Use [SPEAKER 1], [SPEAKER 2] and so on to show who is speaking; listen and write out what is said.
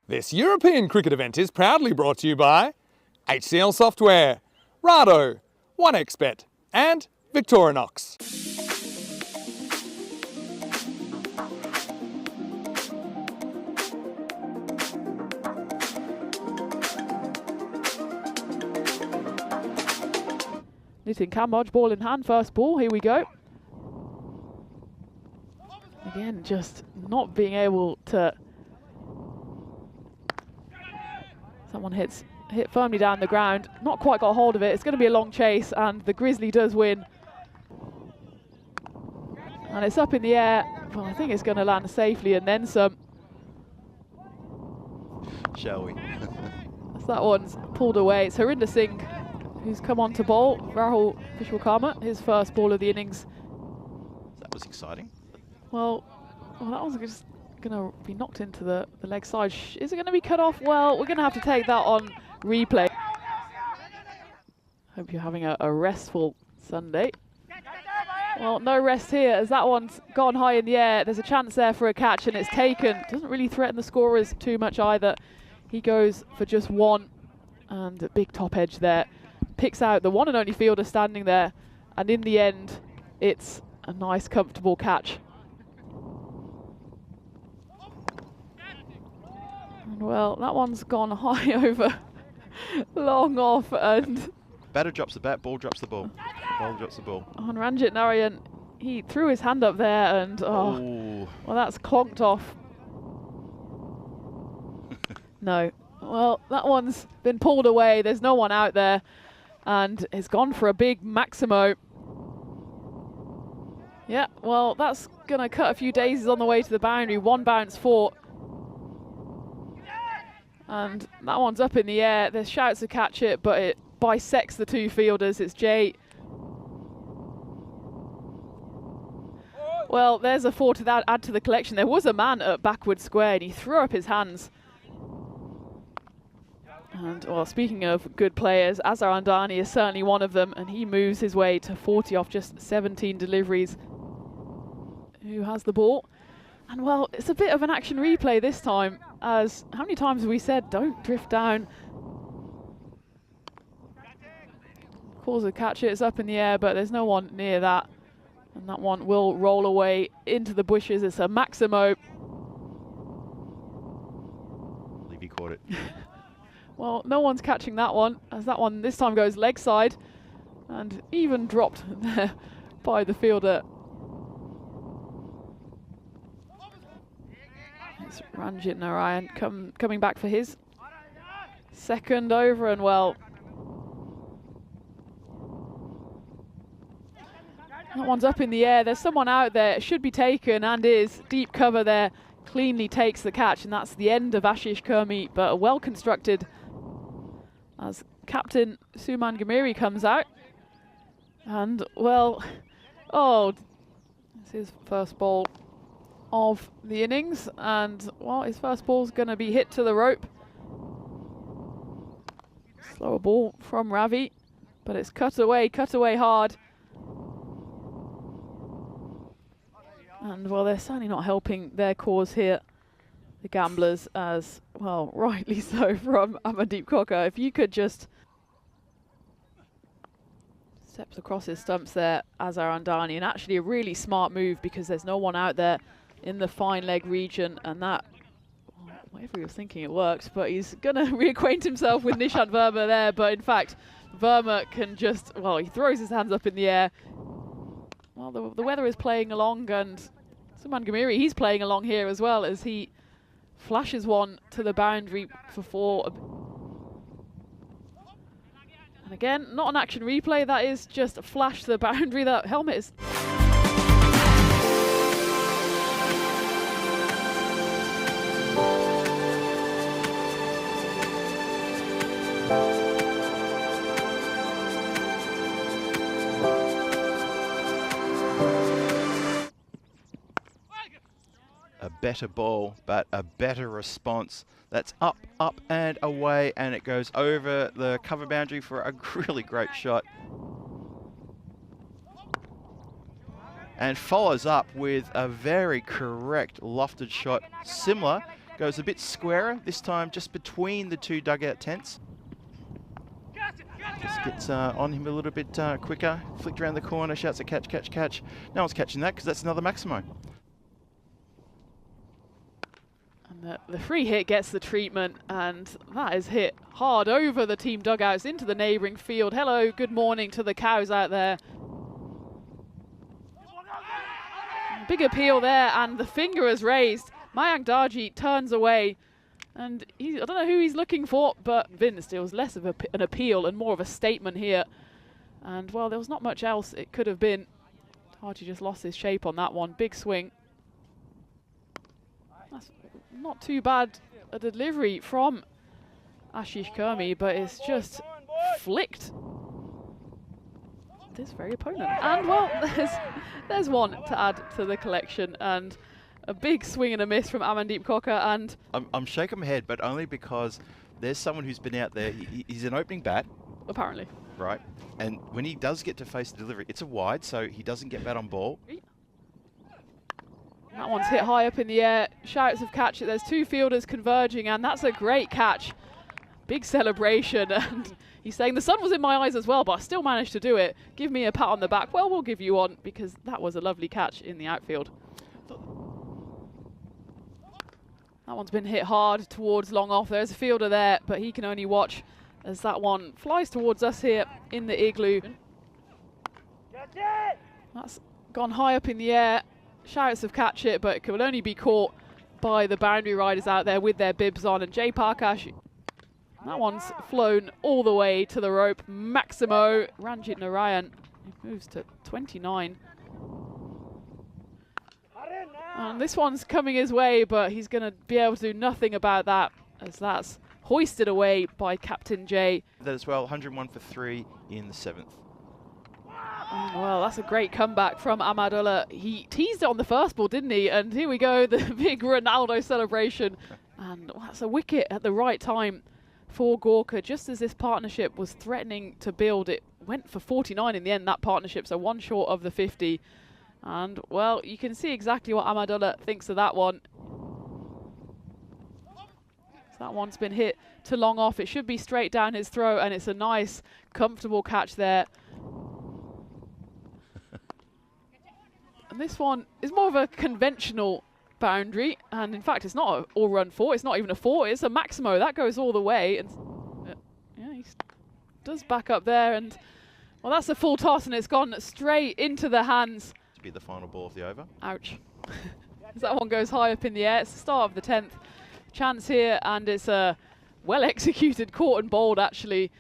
[SPEAKER 1] This European cricket event is proudly brought to you by HCL Software, Rado, 1xBet and Victorinox.
[SPEAKER 2] Nitin Kamboj, ball in hand, first ball, here we go. Again, just not being able to... Someone hit firmly down the ground, not quite got hold of it. It's going to be a long chase and the Grizzly does win. And it's up in the air. Well, I think it's going to land safely and then some.
[SPEAKER 3] Shall we?
[SPEAKER 2] So that one's pulled away. It's Harinder Singh who's come on to bowl. Rahul Vishwakarma, his first ball of the innings.
[SPEAKER 3] That was exciting.
[SPEAKER 2] Well, that was just going to be knocked into the leg side. Is it going to be cut off? Well, we're going to have to take that on replay. Hope you're having a restful Sunday. Well, no rest here as that one's gone high in the air. There's a chance there for a catch and it's taken. Doesn't really threaten the scorers too much either. He goes for just one and a big top edge there. Picks out the one and only fielder standing there. And in the end, it's a nice, comfortable catch. And well, that one's gone high over, long off, and...
[SPEAKER 3] Batter drops the bat, ball drops the ball. Ball drops the ball.
[SPEAKER 2] On Ranjit Narayan, he threw his hand up there and, well, that's clonked off. No. Well, that one's been pulled away. There's no one out there. And it's gone for a big Maximo. Yeah, well, that's going to cut a few daisies on the way to the boundary. One bounce for. And that one's up in the air. There's shouts to catch it, but it bisects the two fielders. It's Jay. Well, there's a 4 to add to the collection. There was a man at backward square and he threw up his hands. And, well, speaking of good players, Azhar Andani is certainly one of them, and he moves his way to 40 off just 17 deliveries. Who has the ball? And, well, it's a bit of an action replay this time, as how many times have we said, don't drift down. Calls a catch it, it's up in the air, but there's no one near that. And that one will roll away into the bushes. It's a Maximo.
[SPEAKER 3] I believe he caught it.
[SPEAKER 2] Well, no one's catching that one, as that one this time goes leg side and even dropped there by the fielder. It's Ranjit Narayan coming back for his second over, and well, that one's up in the air. There's someone out there. It should be taken and is. Deep cover there. Cleanly takes the catch, and that's the end of Ashish Kurmi, but a well-constructed as captain Suman Ghamiri comes out. And, well, it's his first ball of the innings, and, well, his first ball's going to be hit to the rope. Slower ball from Ravi, but it's cut away hard. And, well, they're certainly not helping their cause here, the Gamblers, as, well, rightly so from Amandeep Cocker. If you could just... Steps across his stumps there, Azhar Andani, and actually a really smart move because there's no one out there in the fine leg region, and that, well, whatever he was thinking, it works, but he's going to reacquaint himself with Nishant Verma there, but in fact, Verma can just, well, he throws his hands up in the air. Well, the weather is playing along, and Suman Ghamiri, he's playing along here as well as he flashes one to the boundary for 4. And again, not an action replay, that is just a flash to the boundary. That helmet is...
[SPEAKER 3] A better ball, but a better response. That's up, up and away, and it goes over the cover boundary for a really great shot. And follows up with a very correct lofted shot, similar goes a bit squarer, this time just between the two dugout tents. Just gets on him a little bit quicker, flicked around the corner, shouts a catch, catch, catch. No one's catching that because that's another Maximo.
[SPEAKER 2] And the free hit gets the treatment, and that is hit hard over the team dugouts into the neighbouring field. Hello, good morning to the cows out there. Big appeal there, and the finger is raised. Mayank Darji turns away, and I don't know who he's looking for, but Vince, it was less of an appeal and more of a statement here. And, well, there was not much else it could have been. Darji just lost his shape on that one. Big swing. That's not too bad a delivery from Ashish Kermi, but it's just flicked this very opponent. And, well, there's one to add to the collection, and a big swing and a miss from Amandeep Cocker. And
[SPEAKER 3] I'm shaking my head, but only because there's someone who's been out there. He's an opening bat.
[SPEAKER 2] Apparently.
[SPEAKER 3] Right. And when he does get to face the delivery, it's a wide, so he doesn't get bat on ball.
[SPEAKER 2] That one's hit high up in the air. Shouts of catch it. There's two fielders converging, and that's a great catch. Big celebration. And he's saying the sun was in my eyes as well, but I still managed to do it. Give me a pat on the back. Well, we'll give you one, because that was a lovely catch in the outfield. That one's been hit hard towards long off. There's a fielder there, but he can only watch as that one flies towards us here in the igloo. That's gone high up in the air. Shouts of catch it, but it can only be caught by the boundary riders out there with their bibs on. And Jay Parkash, that one's flown all the way to the rope. Maximo Ranjit Narayan moves to 29. And this one's coming his way, but he's going to be able to do nothing about that, as that's hoisted away by Captain Jay.
[SPEAKER 3] That as well, 101 for 3 in the 7th.
[SPEAKER 2] Well, that's a great comeback from Ahmadullah. He teased it on the first ball, didn't he? And here we go, the big Ronaldo celebration. And well, that's a wicket at the right time for Gorka. Just as this partnership was threatening to build, it went for 49 in the end, that partnership, so one short of the 50. And, well, you can see exactly what Ahmadullah thinks of that one. So that one's been hit to long off. It should be straight down his throat, and it's a nice, comfortable catch there. And this one is more of a conventional boundary, and in fact, it's not an all-run 4. It's not even a 4. It's a Maximo. That goes all the way. And yeah, he does back up there, and, well, that's a full toss, and it's gone straight into the hands.
[SPEAKER 3] Be the final ball of the over.
[SPEAKER 2] Ouch. That one goes high up in the air. It's the start of the 10th chance here, and it's a well executed, caught and bowled actually.